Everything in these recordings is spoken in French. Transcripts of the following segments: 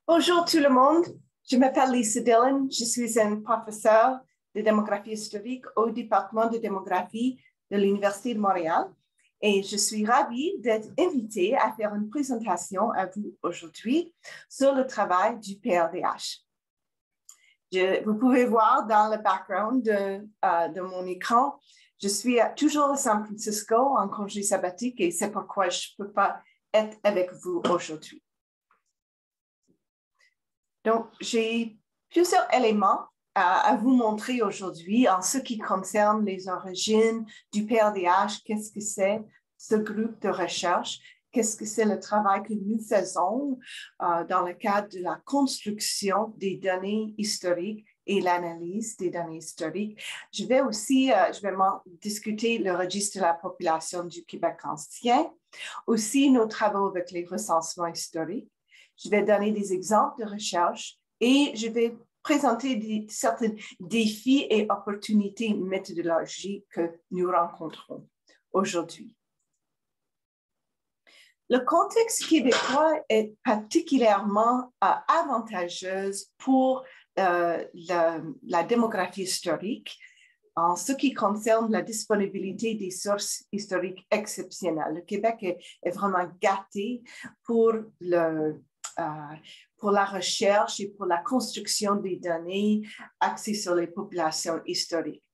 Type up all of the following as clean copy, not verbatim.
Bonjour tout le monde, je m'appelle Lisa Dillon, je suis une professeure de démographie historique au département de démographie de l'Université de Montréal et je suis ravie d'être invitée à faire une présentation à vous aujourd'hui sur le travail du PRDH. Vous pouvez voir dans le background de mon écran, je suis toujours à San Francisco en congé sabbatique et c'est pourquoi je ne peux pas être avec vous aujourd'hui. Donc, j'ai plusieurs éléments à vous montrer aujourd'hui en ce qui concerne les origines du PRDH, qu'est-ce que c'est ce groupe de recherche, qu'est-ce que c'est le travail que nous faisons dans le cadre de la construction des données historiques et l'analyse des données historiques. Je vais aussi discuter le registre de la population du Québec ancien, aussi nos travaux avec les recensements historiques. Je vais donner des exemples de recherche et je vais présenter certains défis et opportunités méthodologiques que nous rencontrons aujourd'hui. Le contexte québécois est particulièrement avantageux pour la démographie historique en ce qui concerne la disponibilité des sources historiques exceptionnelles. Le Québec est vraiment gâté pour la recherche et pour la construction des données axées sur les populations historiques.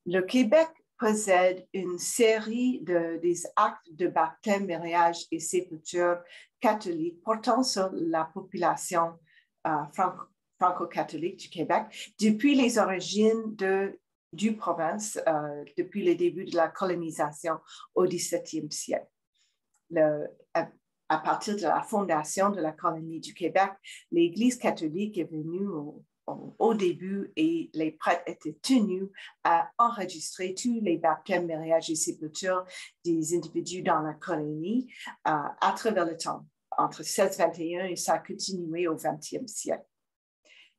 Le Québec possède une série des actes de baptême, mariage et sépulture catholiques portant sur la population franco-catholique du Québec depuis les origines du province, depuis les débuts de la colonisation au XVIIe siècle. À partir de la fondation de la colonie du Québec, l'Église catholique est venue au début et les prêtres étaient tenus à enregistrer tous les baptêmes, mariages et sépultures des individus dans la colonie à travers le temps, entre 1621 et ça a continué au 20e siècle.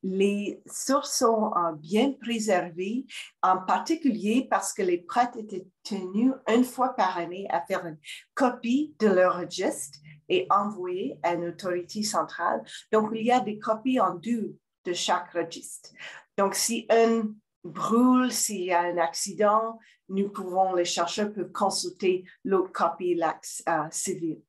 Les sources sont bien préservées, en particulier parce que les prêtres étaient tenus une fois par année à faire une copie de leur registre et envoyer à une autorité centrale. Donc, il y a des copies en deux de chaque registre. Donc, si un brûle, s'il y a un accident, les chercheurs peuvent consulter l'autre copie civile.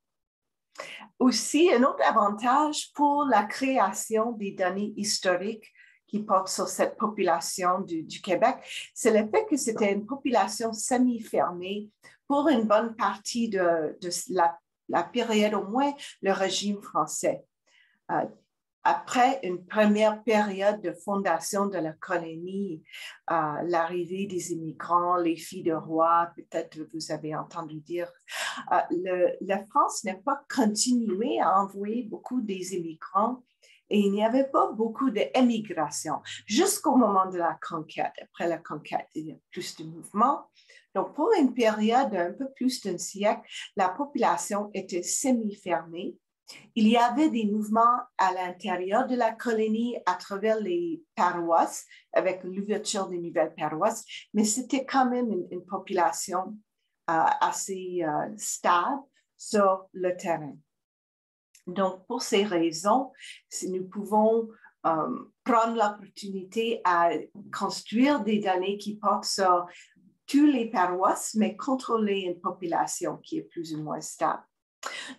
Aussi, un autre avantage pour la création des données historiques qui portent sur cette population du Québec, c'est le fait que c'était une population semi-fermée pour une bonne partie de la période, au moins le régime français. Après une première période de fondation de la colonie, l'arrivée des immigrants, les filles de rois, peut-être vous avez entendu dire, la France n'a pas continué à envoyer beaucoup des immigrants et il n'y avait pas beaucoup d'émigration jusqu'au moment de la conquête. Après la conquête, il y a plus de mouvements. Donc, pour une période d'un peu plus d'un siècle, la population était semi-fermée. Il y avait des mouvements à l'intérieur de la colonie à travers les paroisses, avec l'ouverture des nouvelles paroisses, mais c'était quand même une population assez stable sur le terrain. Donc, pour ces raisons, nous pouvons prendre l'opportunité à construire des données qui portent sur toutes les paroisses, mais contrôler une population qui est plus ou moins stable.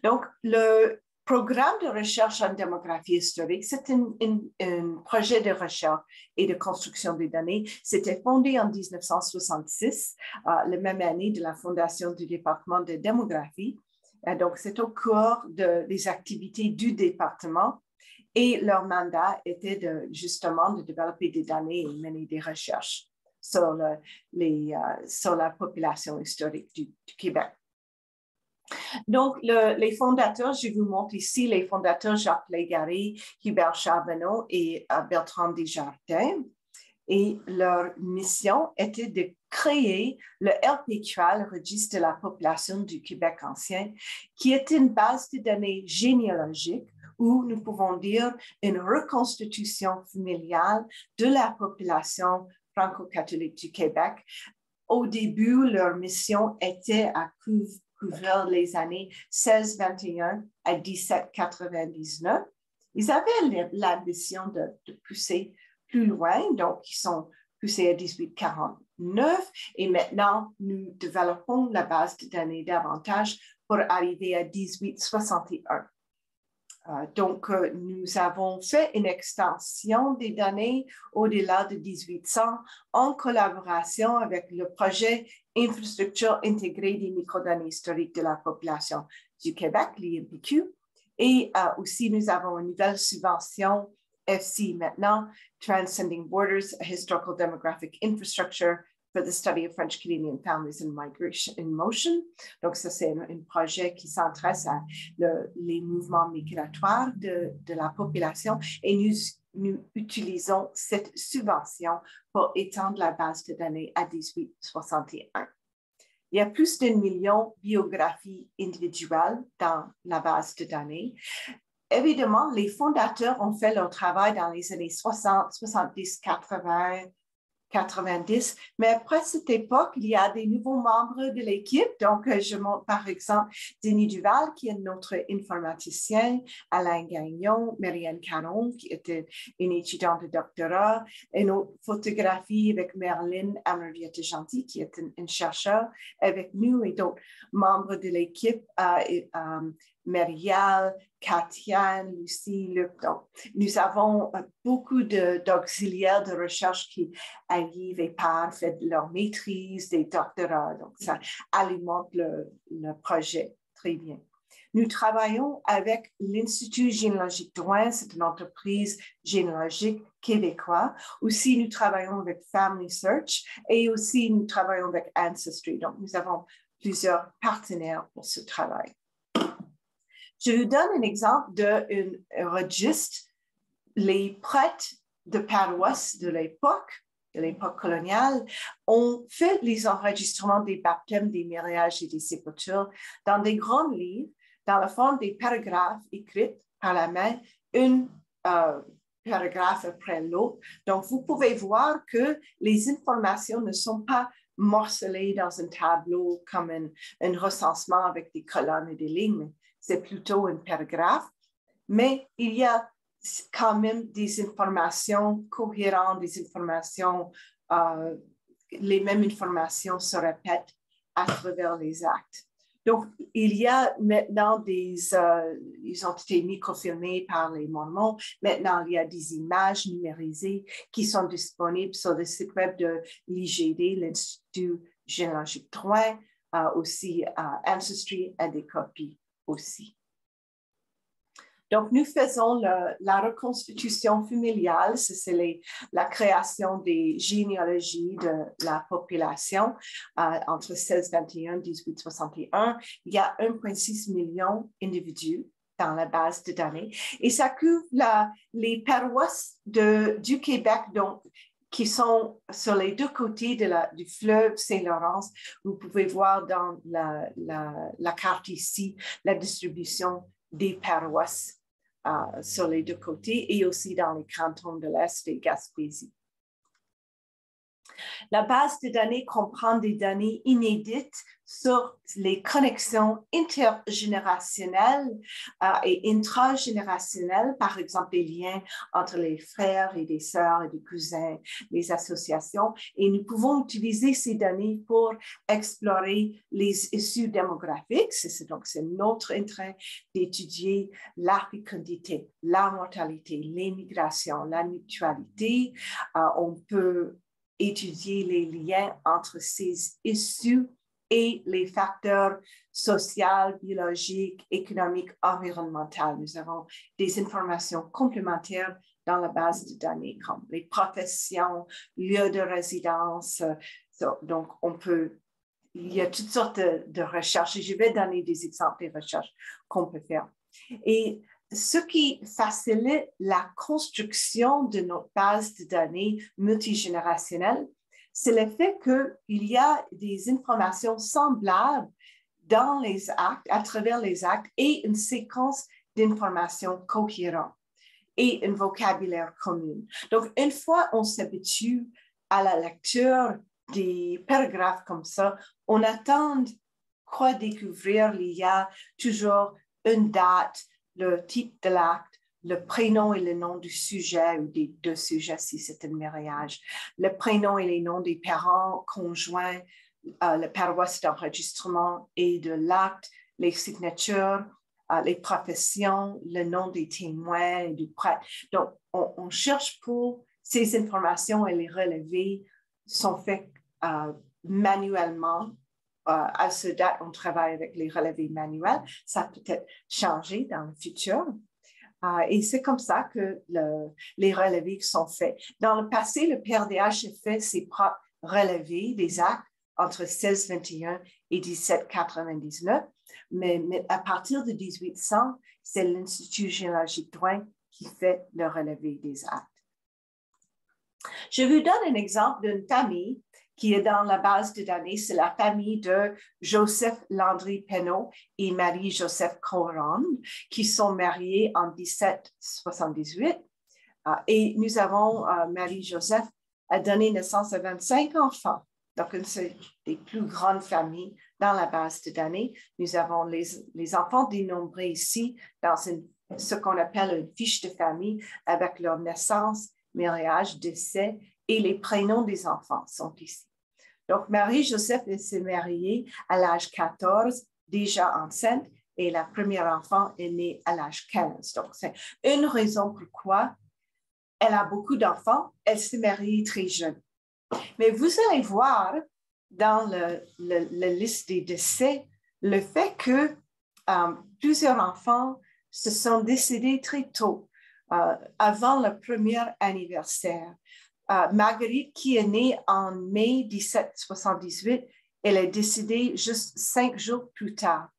Donc, le programme de recherche en démographie historique, c'est un projet de recherche et de construction des données. C'était fondé en 1966, la même année de la fondation du département de démographie. Donc, c'est au cours des activités du département et leur mandat était justement de développer des données et mener des recherches sur la population historique du Québec. Donc, les fondateurs, je vous montre ici les fondateurs Jacques Légaré, Hubert Charbonneau et Bertrand Desjardins. Et leur mission était de créer le RPQA, le registre de la population du Québec ancien, qui est une base de données généalogique où nous pouvons dire une reconstitution familiale de la population franco-catholique du Québec. Au début, leur mission était à couvrir les années 1621 à 1799. Ils avaient l'ambition de pousser plus loin, donc ils sont poussés à 1849 et maintenant nous développons la base de données davantage pour arriver à 1861. Donc, nous avons fait une extension des données au-delà de 1800 en collaboration avec le projet Infrastructure intégrée des microdonnées historiques de la population du Québec, l'IMPQ. Et aussi, nous avons une nouvelle subvention FC maintenant, Transcending Borders, a Historical Demographic Infrastructure for the Study of French Canadian Families and Migration in Motion. Donc, ça, c'est un projet qui s'intéresse à les mouvements migratoires de la population et nous utilisons cette subvention pour étendre la base de données à 1861. Il y a plus d'1 million de biographies individuelles dans la base de données. Évidemment, les fondateurs ont fait leur travail dans les années 60, 70, 80, 90, mais après cette époque, il y a des nouveaux membres de l'équipe. Donc, je montre par exemple Denis Duval, qui est notre informaticien, Alain Gagnon, Marianne Caron, qui était une étudiante de doctorat, et nos photographies avec Merlin Amerviette-Gentil, qui est un chercheur avec nous, et d'autres membres de l'équipe, Marielle, Katiane, Lucie, Luc. Donc, nous avons beaucoup d'auxiliaires de recherche qui arrivent et partent, font leur maîtrise, des doctorats. Donc, ça alimente le projet très bien. Nous travaillons avec l'Institut généalogique Drouin, c'est une entreprise généalogique québécoise. Aussi, nous travaillons avec Family Search et aussi nous travaillons avec Ancestry. Donc, nous avons plusieurs partenaires pour ce travail. Je vous donne un exemple d'un registre. Les prêtres de paroisse de l'époque coloniale, ont fait les enregistrements des baptêmes, des mariages et des sépultures dans des grands livres, dans la forme des paragraphes écrits par la main, un paragraphe après l'autre. Donc, vous pouvez voir que les informations ne sont pas morcelées dans un tableau comme un recensement avec des colonnes et des lignes. C'est plutôt un paragraphe, mais il y a quand même des informations cohérentes, des informations, les mêmes informations se répètent à travers les actes. Donc, il y a maintenant ils ont été microfilmés par les Mormons. Maintenant, il y a des images numérisées qui sont disponibles sur le site web de l'IGD, l'Institut généalogique Drouin, aussi Ancestry a des copies aussi. Donc, nous faisons la reconstitution familiale, c'est la création des généalogies de la population entre 1621 et 1861. Il y a 1,6 million d'individus dans la base de données et ça couvre les paroisses du Québec, donc, qui sont sur les deux côtés du fleuve Saint-Laurent. Vous pouvez voir dans la carte ici la distribution des paroisses sur les deux côtés et aussi dans les cantons de l'Est et Gaspésie. La base de données comprend des données inédites sur les connexions intergénérationnelles et intragénérationnelles, par exemple des liens entre les frères et des sœurs et des cousins, les associations. Et nous pouvons utiliser ces données pour explorer les issues démographiques. Donc, c'est notre intérêt d'étudier la fécondité, la mortalité, les migrations, la mutualité. On peut étudier les liens entre ces issues et les facteurs sociaux, biologiques, économiques, environnementaux. Nous avons des informations complémentaires dans la base de données comme les professions, lieux de résidence. Donc, il y a toutes sortes de recherches et je vais donner des exemples des recherches qu'on peut faire. Et ce qui facilite la construction de notre base de données multigénérationnelle, c'est le fait qu'il y a des informations semblables dans les actes, à travers les actes, et une séquence d'informations cohérentes et un vocabulaire commun. Donc, une fois on s'habitue à la lecture des paragraphes comme ça, on attend quoi découvrir. Il y a toujours une date, le titre de l'acte, le prénom et le nom du sujet ou des deux sujets si c'est un mariage, le prénom et les noms des parents conjoints, la paroisse d'enregistrement et de l'acte, les signatures, les professions, le nom des témoins et du prêtre. Donc, on cherche pour ces informations et les relevés sont faits manuellement. À ce date, on travaille avec les relevés manuels. Ça peut être changé dans le futur. Et c'est comme ça que les relevés sont faits. Dans le passé, le PRDH a fait ses propres relevés des actes entre 1621 et 1799, mais à partir de 1800, c'est l'Institut généalogique Drouin qui fait le relevé des actes. Je vous donne un exemple d'une famille qui est dans la base de données. C'est la famille de Joseph Landry Penneau et Marie-Joseph Coron, qui sont mariés en 1778. Et nous avons, Marie-Joseph a donné naissance à 25 enfants. Donc, c'est des plus grandes familles dans la base de données. Nous avons les enfants dénombrés ici dans ce qu'on appelle une fiche de famille avec leur naissance, mariage, décès et les prénoms des enfants sont ici. Donc, Marie-Joseph s'est mariée à l'âge 14, déjà enceinte, et la première enfant est née à l'âge 15. Donc, c'est une raison pourquoi elle a beaucoup d'enfants. Elle s'est mariée très jeune. Mais vous allez voir dans la liste des décès le fait que plusieurs enfants se sont décédés très tôt, avant le premier anniversaire. Marguerite, qui est née en mai 1778, elle est décédée juste 5 jours plus tard.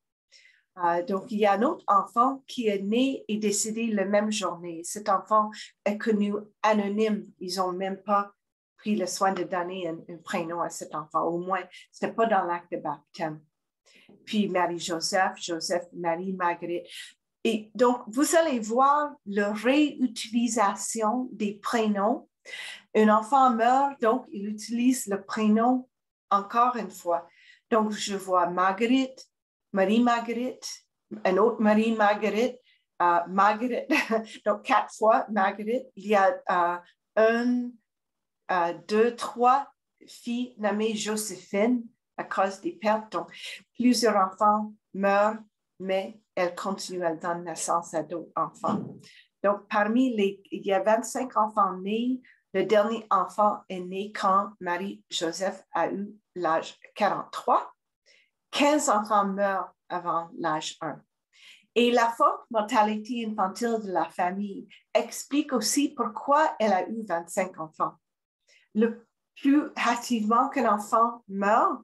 Donc, il y a un autre enfant qui est né et décédé la même journée. Cet enfant est connu anonyme. Ils n'ont même pas pris le soin de donner un prénom à cet enfant. Au moins, ce n'est pas dans l'acte de baptême. Puis Marie-Joseph, Joseph, Marie, Marguerite. Et donc, vous allez voir la réutilisation des prénoms. Un enfant meurt, donc il utilise le prénom encore une fois. Donc, je vois Marguerite, Marie-Marguerite, un autre Marie-Marguerite, Marguerite, donc 4 fois Marguerite. Il y a 2, 3 filles nommées Joséphine à cause des pertes. Donc, plusieurs enfants meurent, mais elles continuent à donner naissance à d'autres enfants. Donc, il y a 25 enfants nés. Le dernier enfant est né quand Marie-Joseph a eu l'âge 43. 15 enfants meurent avant l'âge 1. Et la forte mortalité infantile de la famille explique aussi pourquoi elle a eu 25 enfants. Le plus hâtivement qu'un enfant meurt,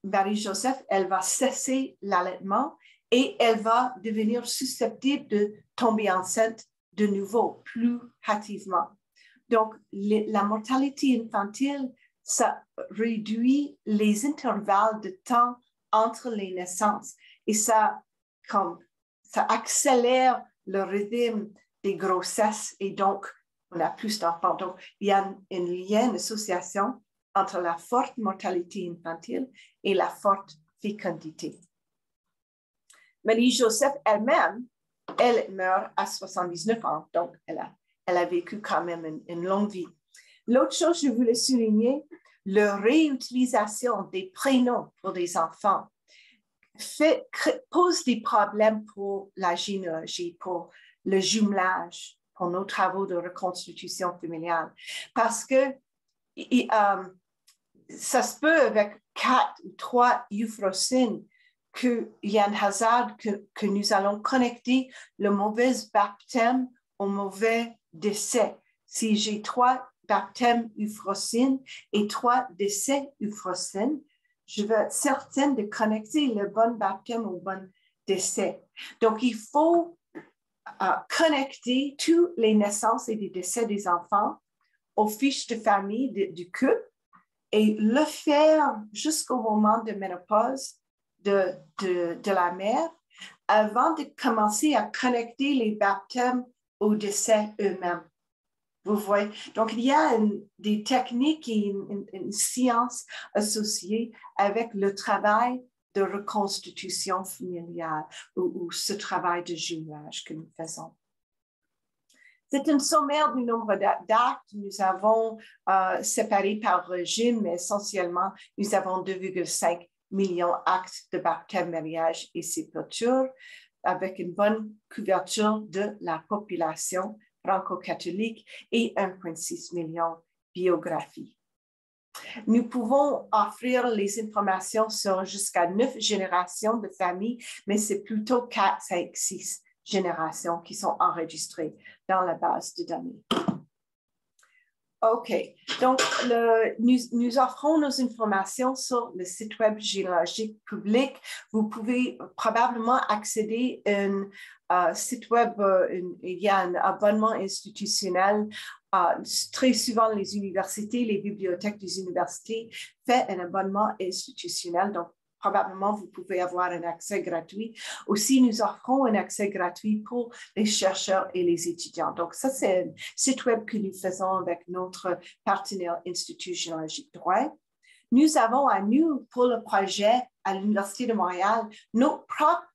Marie-Joseph, elle va cesser l'allaitement et elle va devenir susceptible de tomber enceinte de nouveau, plus hâtivement. Donc, la mortalité infantile, ça réduit les intervalles de temps entre les naissances et ça accélère le rythme des grossesses et donc on a plus d'enfants. Donc, il y a un lien, une association entre la forte mortalité infantile et la forte fécondité. Marie-Joseph elle-même, elle meurt à 79 ans, donc elle a vécu quand même une longue vie. L'autre chose que je voulais souligner, la réutilisation des prénoms pour des enfants pose des problèmes pour la généalogie, pour le jumelage, pour nos travaux de reconstitution familiale. Parce que ça se peut avec 4 ou 3 euphrosines qu'il y a un hasard que nous allons connecter le mauvais baptême au mauvais décès. Si j'ai 3 baptêmes euphrosines et 3 décès euphrosines, je veux être certaine de connecter le bon baptême au bon décès. Donc, il faut connecter toutes les naissances et les décès des enfants aux fiches de famille du couple et le faire jusqu'au moment de ménopause de la mère avant de commencer à connecter les baptêmes aux décès eux-mêmes. Vous voyez? Donc, il y a des techniques et une science associée avec le travail de reconstitution familiale ou ce travail de jumelage que nous faisons. C'est un sommaire du nombre d'actes. Nous avons séparé par régime, mais essentiellement, nous avons 2,5 millions d'actes de baptême, mariage et sépulture, avec une bonne couverture de la population franco-catholique et 1,6 million biographies. Nous pouvons offrir les informations sur jusqu'à 9 générations de familles, mais c'est plutôt 4, 5, 6 générations qui sont enregistrées dans la base de données. OK, donc nous offrons nos informations sur le site web généalogique public. Vous pouvez probablement accéder à un site web, il y a un abonnement institutionnel. Très souvent, les universités, les bibliothèques des universités font un abonnement institutionnel. Donc, probablement, vous pouvez avoir un accès gratuit. Aussi, nous offrons un accès gratuit pour les chercheurs et les étudiants. Donc, ça, c'est un site web que nous faisons avec notre partenaire Institut généalogique droit. Nous avons à nous, pour le projet à l'Université de Montréal, nos propres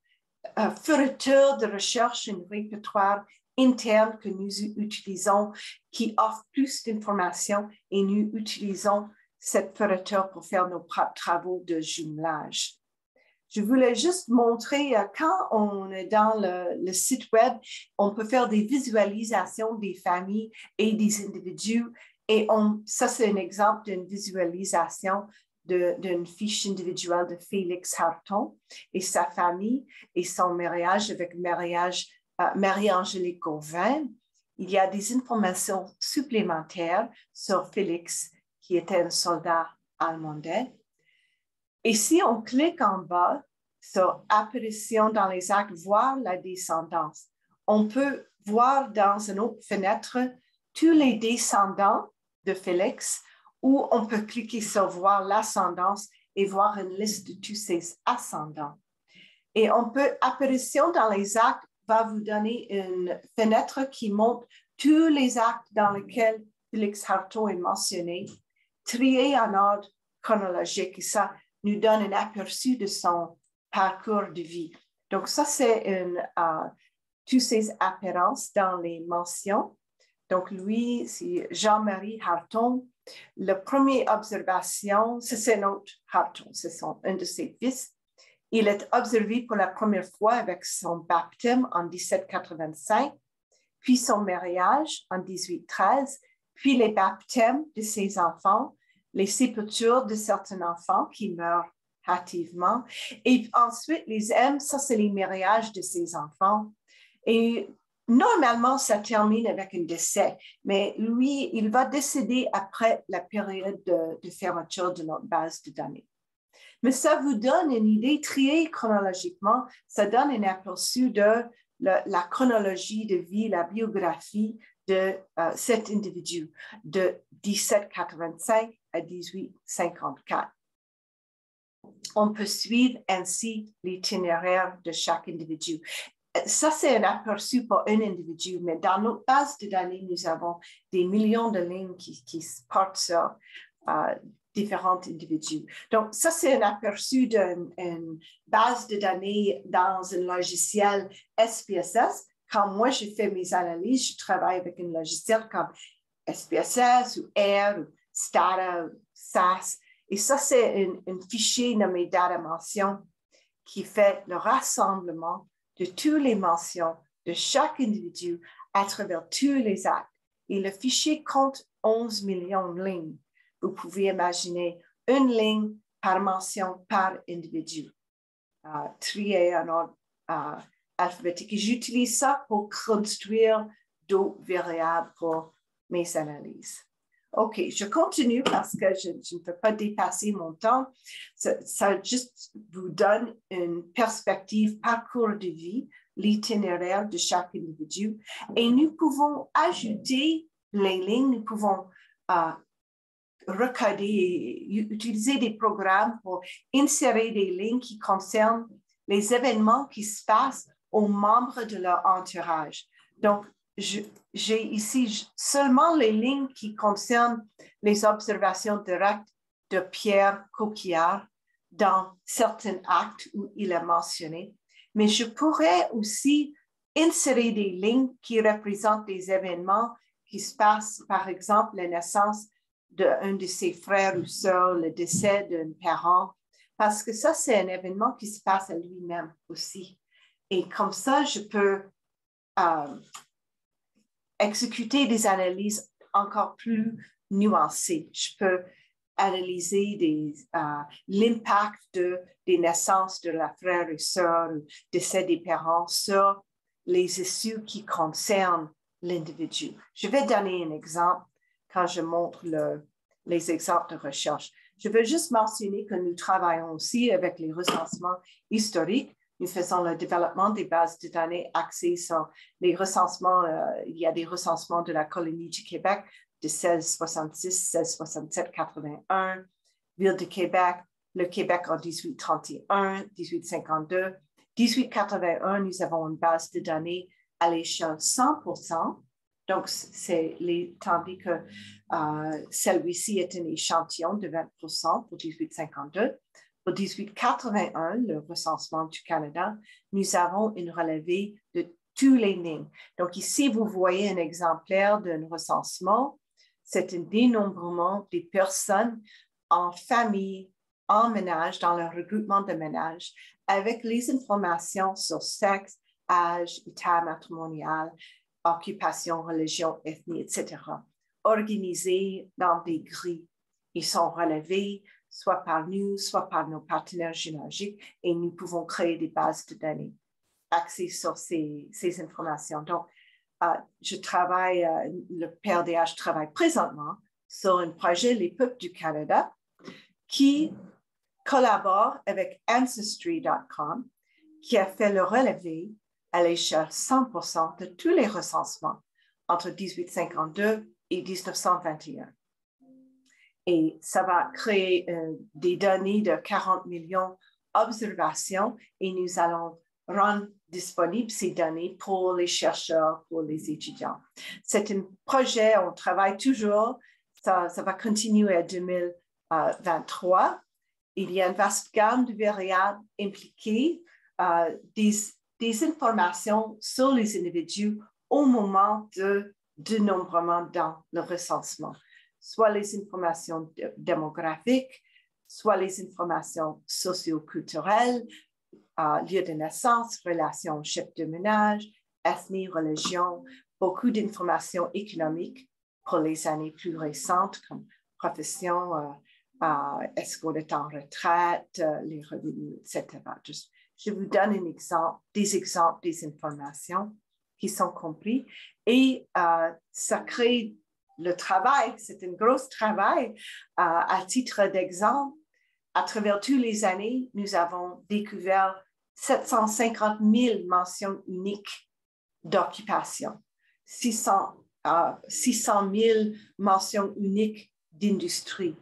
feuilletons de recherche, un répertoire interne que nous utilisons qui offre plus d'informations et nous utilisons cette feuilleton pour faire nos propres travaux de jumelage. Je voulais juste montrer, quand on est dans le site web, on peut faire des visualisations des familles et des individus. Et ça, c'est un exemple d'une visualisation d'une fiche individuelle de Félix Harton et sa famille et son mariage avec Marie-Angélique Gauvin. Il y a des informations supplémentaires sur Félix, qui était un soldat allemand. Et si on clique en bas sur apparition dans les actes, voir la descendance, on peut voir dans une autre fenêtre tous les descendants de Félix, ou on peut cliquer sur voir l'ascendance et voir une liste de tous ses ascendants. Et apparition dans les actes va vous donner une fenêtre qui montre tous les actes dans lesquels Félix Harton est mentionné, triés en ordre chronologique. Et ça nous donne un aperçu de son parcours de vie. Donc, ça, c'est toutes ces apparences dans les mentions. Donc, lui, c'est Jean-Marie Harton. La première observation, c'est notre Harton, c'est un de ses fils. Il est observé pour la première fois avec son baptême en 1785, puis son mariage en 1813, puis les baptêmes de ses enfants, les sépultures de certains enfants qui meurent hâtivement, et ensuite les M, ça c'est les mariages de ses enfants. Et normalement, ça termine avec un décès, mais lui, il va décéder après la période de fermeture de notre base de données. Mais ça vous donne une idée triée chronologiquement, ça donne un aperçu de la chronologie de vie, la biographie de cet individu de 1785 à 1854. On peut suivre ainsi l'itinéraire de chaque individu. Ça, c'est un aperçu pour un individu, mais dans notre base de données, nous avons des millions de lignes qui portent sur différents individus. Donc, ça, c'est un aperçu d'une base de données dans un logiciel SPSS. Quand moi, je fais mes analyses, je travaille avec un logiciel comme SPSS ou R, ou Stata, ou SAS. Et ça, c'est un fichier nommé Data Mention qui fait le rassemblement de toutes les mentions de chaque individu à travers tous les actes. Et le fichier compte 11 millions de lignes. Vous pouvez imaginer une ligne par mention par individu, triée en ordre alphabétique. Et j'utilise ça pour construire d'autres variables pour mes analyses. OK, je continue parce que je ne peux pas dépasser mon temps. Ça juste vous donne une perspective parcours de vie, l'itinéraire de chaque individu. Et nous pouvons ajouter les lignes, nous pouvons recoder et utiliser des programmes pour insérer des lignes qui concernent les événements qui se passent aux membres de leur entourage. Donc, j'ai ici seulement les lignes qui concernent les observations directes de Pierre Coquillard dans certains actes où il est mentionné, mais je pourrais aussi insérer des lignes qui représentent des événements qui se passent, par exemple, la naissance d'un de ses frères ou sœurs, le décès d'un parent, parce que ça, c'est un événement qui se passe à lui-même aussi. Et comme ça, je peux exécuter des analyses encore plus nuancées. Je peux analyser l'impact des naissances de la frère et sœur, le décès des parents sur les issues qui concernent l'individu. Je vais donner un exemple quand je montre les exemples de recherche. Je veux juste mentionner que nous travaillons aussi avec les recensements historiques. Nous faisons le développement des bases de données axées sur les recensements. Il y a des recensements de la colonie du Québec de 1666, 1667, 81, Ville de Québec, le Québec en 1831, 1852. 1881, nous avons une base de données à l'échelle 100%. Donc, tandis que celui-ci est un échantillon de 20% pour 1852. Pour 1881, le recensement du Canada, nous avons une relevée de tous les lignes. Donc, ici, vous voyez un exemplaire d'un recensement. C'est un dénombrement des personnes en famille, en ménage, dans le regroupement de ménage, avec les informations sur sexe, âge, état matrimonial, occupation, religion, ethnie, etc., organisés dans des grilles. Ils sont relevés soit par nous, soit par nos partenaires généalogiques, et nous pouvons créer des bases de données axées sur ces informations. Donc, le PRDH travaille présentement sur un projet, les peuples du Canada, qui collabore avec Ancestry.com, qui a fait le relevé à l'échelle 100% de tous les recensements entre 1852 et 1921. Et ça va créer des données de 40 millions d'observations et nous allons rendre disponibles ces données pour les chercheurs, pour les étudiants. C'est un projet, on travaille toujours, ça va continuer à 2023. Il y a une vaste gamme de variables impliquées, des informations sur les individus au moment de dénombrement dans le recensement, soit les informations démographiques, soit les informations socio-culturelles, lieu de naissance, relations chef de ménage, ethnie, religion, beaucoup d'informations économiques pour les années plus récentes comme profession, est-ce qu'on est en retraite, les revenus, etc. Je vous donne des exemples des informations qui sont comprises et ça crée le travail, c'est un gros travail. À titre d'exemple, à travers toutes les années, nous avons découvert 750 000 mentions uniques d'occupation, 600 000 mentions uniques d'industrie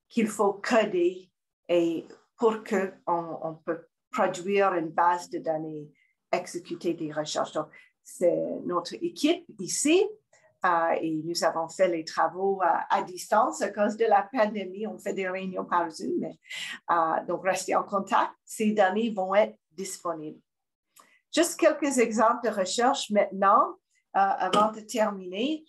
qu'il faut coder et pour qu'on peut produire une base de données, exécuter des recherches. Donc, c'est notre équipe ici. Et nous avons fait les travaux à distance à cause de la pandémie. On fait des réunions par Zoom. Donc, restez en contact. Ces données vont être disponibles. Juste quelques exemples de recherche maintenant, avant de terminer.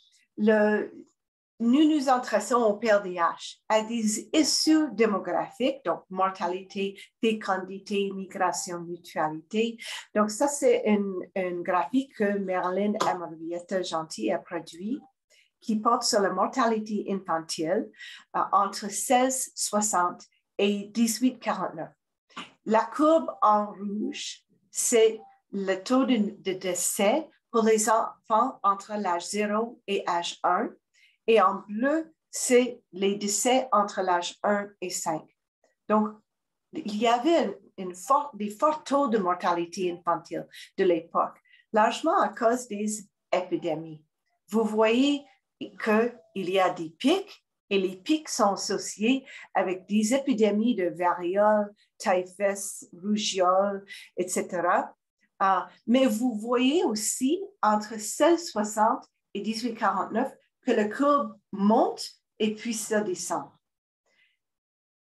Nous nous intéressons au PRDH, à des issues démographiques, donc mortalité, fécondité, migration, mutualité. Donc, ça, c'est une graphique que Merlin Amarvieta Gentil a produit qui porte sur la mortalité infantile entre 1660 et 1849. La courbe en rouge, c'est le taux de décès pour les enfants entre l'âge 0 et l'âge 1. Et en bleu, c'est les décès entre l'âge 1 et 5. Donc, il y avait des forts taux de mortalité infantile de l'époque, largement à cause des épidémies. Vous voyez qu'il y a des pics, et les pics sont associés avec des épidémies de variole, typhus, rougeole, etc. Mais vous voyez aussi, entre 1660 et 1849, que la courbe monte et puis ça descend.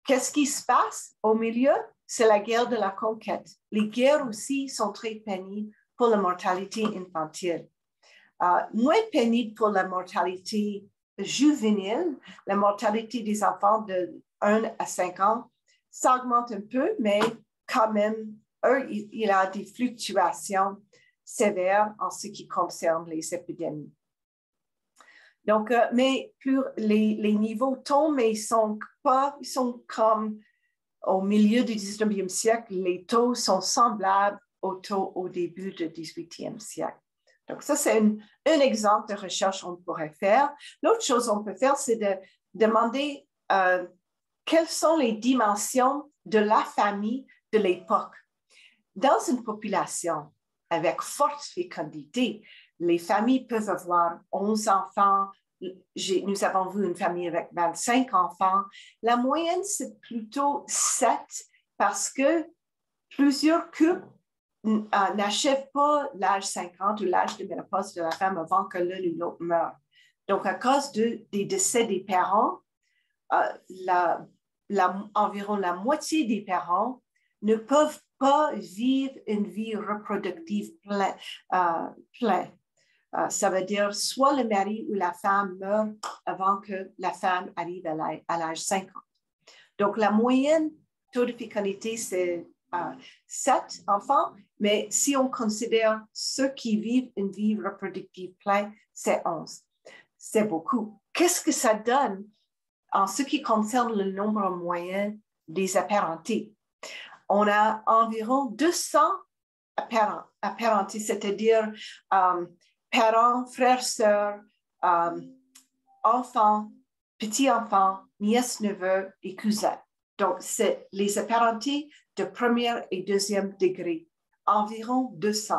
Qu'est-ce qui se passe au milieu? C'est la guerre de la conquête. Les guerres aussi sont très pénibles pour la mortalité infantile. Moins pénible pour la mortalité juvénile. La mortalité des enfants de 1 à 5 ans s'augmente un peu, mais quand même, il y a des fluctuations sévères en ce qui concerne les épidémies. Donc, mais plus les niveaux tombent, mais ils sont comme au milieu du 19e siècle, les taux sont semblables aux taux au début du 18e siècle. Donc, ça, c'est un exemple de recherche qu'on pourrait faire. L'autre chose qu'on peut faire, c'est de demander quelles sont les dimensions de la famille de l'époque. Dans une population avec forte fécondité, les familles peuvent avoir 11 enfants. Nous avons vu une famille avec 25 enfants. La moyenne, c'est plutôt 7 parce que plusieurs couples n'achèvent pas l'âge 50 ou l'âge de ménopause de la femme avant que l'un ou l'autre meure. Donc, à cause des décès des parents, environ la moitié des parents ne peuvent pas vivre une vie reproductive pleine. Ça veut dire soit le mari ou la femme meurt avant que la femme arrive à l'âge 50. Donc, la moyenne taux de fécondité, c'est 7 enfants, mais si on considère ceux qui vivent une vie reproductive pleine, c'est 11. C'est beaucoup. Qu'est-ce que ça donne en ce qui concerne le nombre moyen des apparentés? On a environ 200 apparentés, c'est-à-dire parents, frères, sœurs, enfants, petits-enfants, nièces, neveux et cousins. Donc, c'est les apparentés de premier et deuxième degré, environ 200.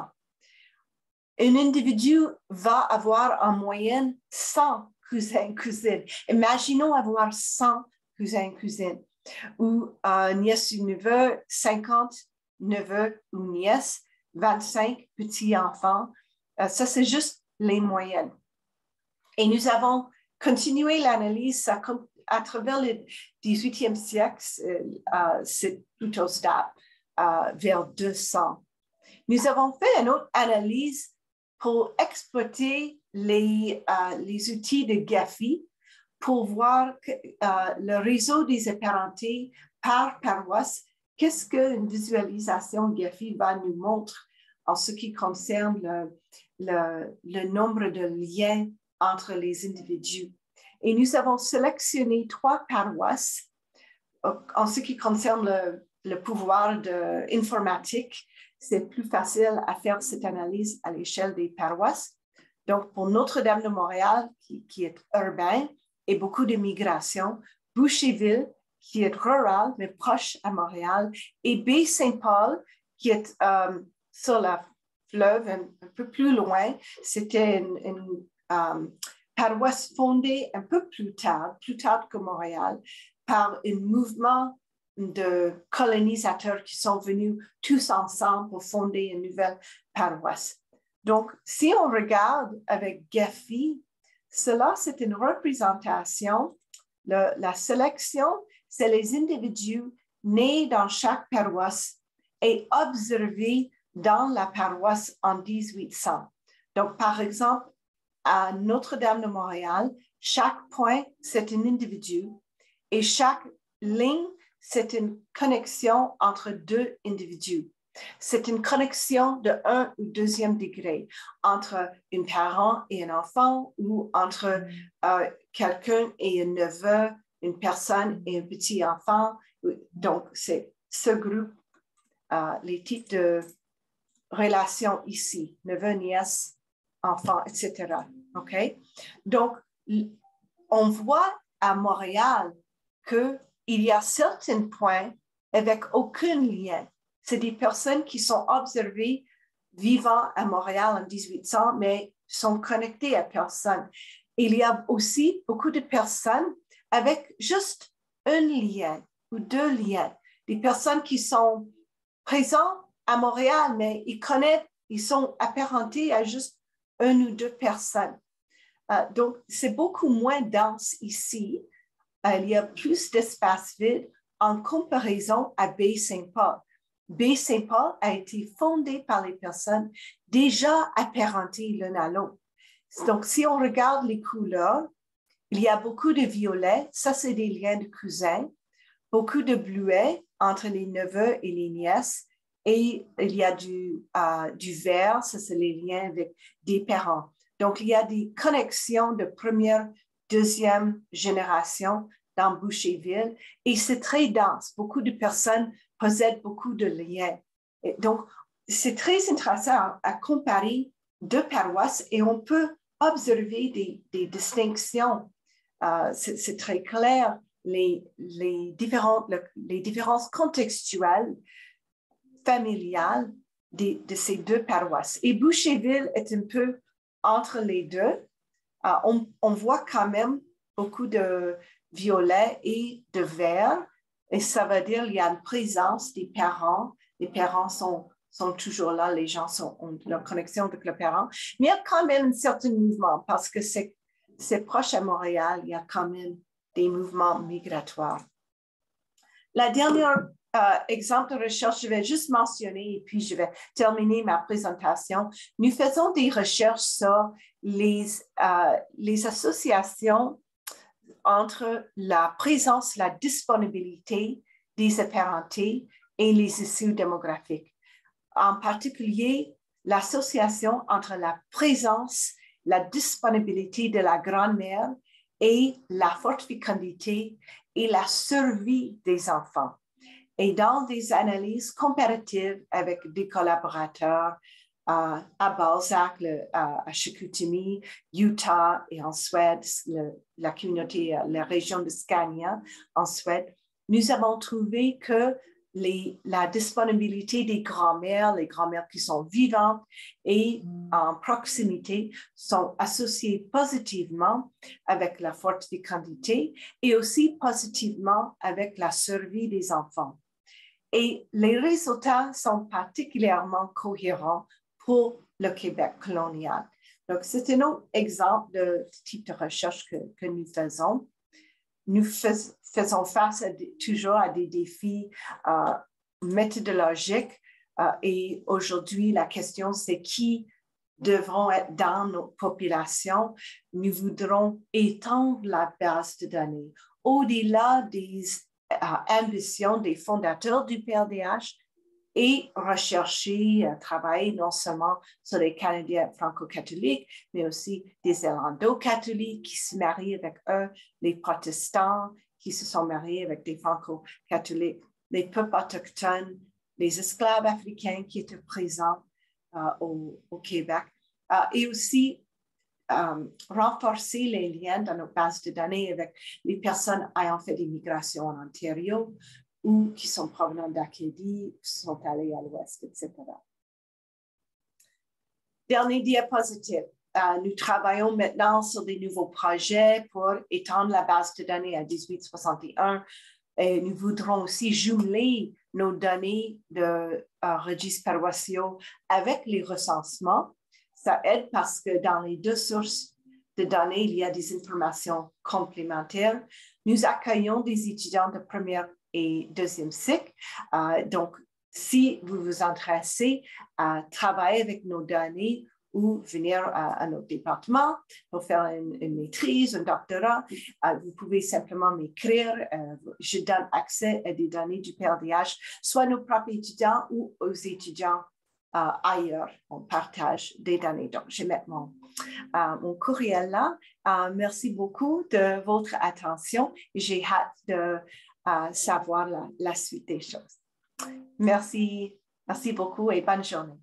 Un individu va avoir en moyenne 100 cousins, cousines. Imaginons avoir 100 cousins, cousines, ou nièces ou neveux, 50 neveux ou nièces, 25 petits-enfants. Ça, c'est juste les moyennes. Et nous avons continué l'analyse à travers le 18e siècle, c'est plutôt stable, vers 200. Nous avons fait une autre analyse pour exploiter les outils de Gaffey pour voir le réseau des apparentés par paroisse. Qu'est-ce qu'une visualisation Gaffey va nous montrer en ce qui concerne le nombre de liens entre les individus. Et nous avons sélectionné 3 paroisses en ce qui concerne le pouvoir informatique. C'est plus facile à faire cette analyse à l'échelle des paroisses. Donc, pour Notre-Dame de Montréal, qui est urbain et beaucoup de migration, Boucherville, qui est rural, mais proche à Montréal, et Baie-Saint-Paul, qui est sur la fleuve, un peu plus loin. C'était une paroisse fondée un peu plus tard que Montréal, par un mouvement de colonisateurs qui sont venus tous ensemble pour fonder une nouvelle paroisse. Donc, si on regarde avec Gaffey, cela, c'est une représentation. La sélection, c'est les individus nés dans chaque paroisse et observés dans la paroisse en 1800. Donc, par exemple, à Notre-Dame de Montréal, chaque point, c'est un individu et chaque ligne, c'est une connexion entre 2 individus. C'est une connexion de 1 ou 2e degré entre un parent et un enfant ou entre quelqu'un et un neveu, une personne et un petit enfant. Donc, c'est ce groupe, les types de relations ici, neveu, nièce, enfant, etc. OK? Donc, on voit à Montréal qu'il y a certains points avec aucun lien. C'est des personnes qui sont observées vivant à Montréal en 1800, mais sont connectées à personne. Il y a aussi beaucoup de personnes avec juste un lien ou 2 liens. Des personnes qui sont présentes à Montréal, mais ils sont apparentés à juste 1 ou 2 personnes. Donc, c'est beaucoup moins dense ici. Il y a plus d'espace vide en comparaison à Baie-Saint-Paul. Baie Saint-Paul a été fondée par les personnes déjà apparentées l'une à l'autre. Donc, si on regarde les couleurs, il y a beaucoup de violets, ça c'est des liens de cousins, beaucoup de bleuets entre les neveux et les nièces, et il y a du vert, ça c'est les liens avec des parents. Donc, il y a des connexions de première, deuxième génération dans Boucherville, et c'est très dense. Beaucoup de personnes possèdent beaucoup de liens. Et donc, c'est très intéressant à comparer deux paroisses et on peut observer des distinctions. C'est très clair, les différences contextuelles, familiales de ces deux paroisses. Et Boucherville est un peu entre les deux. On voit quand même beaucoup de violet et de vert, et ça veut dire qu'il y a une présence des parents. Les parents sont toujours là, les gens ont leur connexion avec les parents, mais il y a quand même un certain mouvement parce que c'est proche à Montréal, il y a quand même des mouvements migratoires. La dernière exemple de recherche, je vais juste mentionner et puis je vais terminer ma présentation. Nous faisons des recherches sur les associations entre la présence, la disponibilité des apparentés et les issues démographiques. En particulier, l'association entre la présence, la disponibilité de la grand-mère et la forte fécondité et la survie des enfants. Et dans des analyses comparatives avec des collaborateurs à Balzac, à Chicoutimi, Utah et en Suède, la communauté, la région de Scania en Suède, nous avons trouvé que la disponibilité des grands-mères, les grands-mères qui sont vivantes et en proximité, sont associées positivement avec la forte fécondité et aussi positivement avec la survie des enfants. Et les résultats sont particulièrement cohérents pour le Québec colonial. Donc, c'est un autre exemple de type de recherche que nous faisons. Nous faisons face toujours à des défis méthodologiques et aujourd'hui, la question, c'est qui devront être dans nos populations. Nous voudrons étendre la base de données au-delà des ambitions des fondateurs du PLDH et rechercher, travailler non seulement sur les Canadiens franco-catholiques, mais aussi des Irlando-catholiques qui se marient avec eux, les protestants qui se sont mariés avec des franco-catholiques, les peuples autochtones, les esclaves africains qui étaient présents au Québec, et aussi renforcer les liens dans nos bases de données avec les personnes ayant fait des migrations en Ontario ou qui sont provenant d'Acadie, qui sont allés à l'ouest, etc. Dernier diapositive. Nous travaillons maintenant sur des nouveaux projets pour étendre la base de données à 1861. Et nous voudrons aussi jumeler nos données de registres paroissiaux avec les recensements. Ça aide parce que dans les deux sources de données, il y a des informations complémentaires. Nous accueillons des étudiants de première et deuxième cycle. Donc, si vous vous intéressez à travailler avec nos données ou venir à notre département pour faire une maîtrise, un doctorat, vous pouvez simplement m'écrire. Je donne accès à des données du PLDH, soit nos propres étudiants ou aux étudiants ailleurs. On partage des données. Donc, je vais mettre mon courriel là. Merci beaucoup de votre attention. J'ai hâte de savoir la suite des choses. Merci beaucoup et bonne journée.